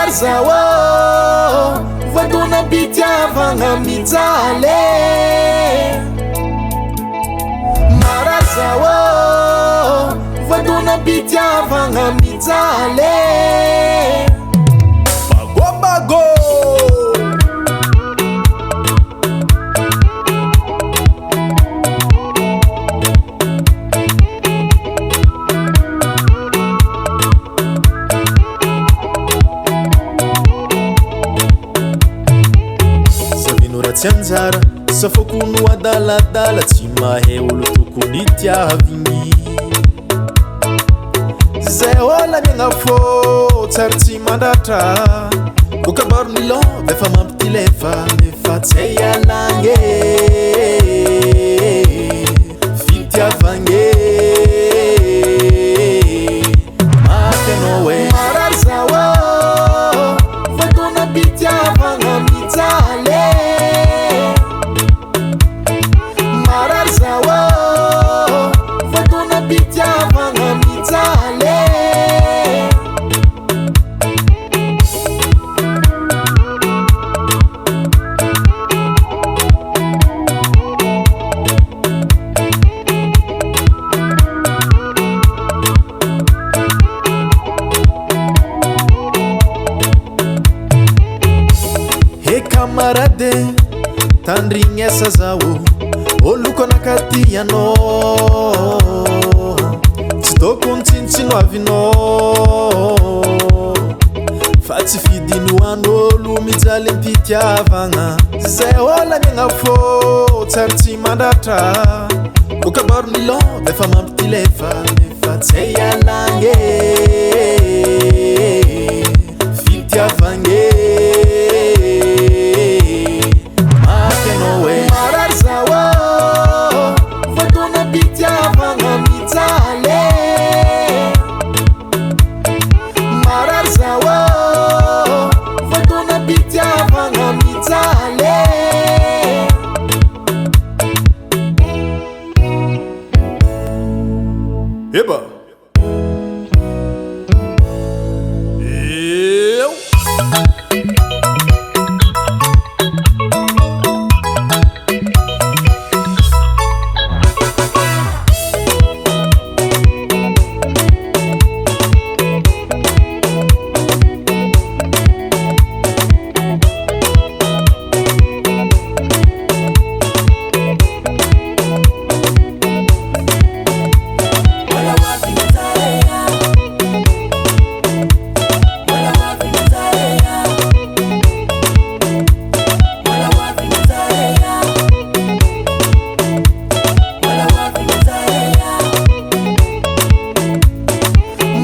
Marazawo Voadonam-pitiavagna mijaly Marazawo Voadonam-pitiavagna mijaly Bago bago Tsy anjara safako no adaladala tsy mahay olo tokony tiavigny zay ola miagna fô tsary tsy mandratra kokabaro ny lova efa mampitilefa nefa tsy hay anangy fitiavagny mafy anao e Marazawo Voadonam-pitiavagna mijaly Marazawo Voadonam-pitiavagna mijaly He camarade tandrignesa zao oloko anakaty anao tsy tokony tsintsino avinao fa tsy fidinoan'olo mijaly am-pitiavagna zay ola miagna fô tsary tsy mandratra kokabaro ny lova efa mampitilefa nefa tsy hay anangy fitiavagny mafy anao e Marazawo Voadonam-pitiavagna mijaly Marazawo Voadonam-pitiavagna mijaly Eba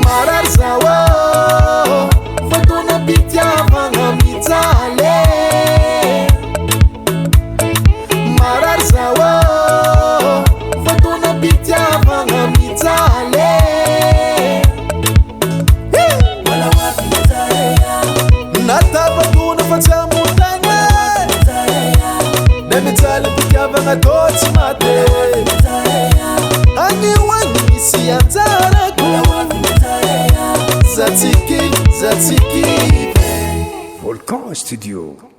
Marazawo Voadonam-pitiavagna mijaly Marazawo Voadonam-pitiavagna mijaly natapakona fa tsy amotagna na mijaly am-pitiavagna tô tsy maty agneoagny misy anjarako zatsiky Volcan Studio.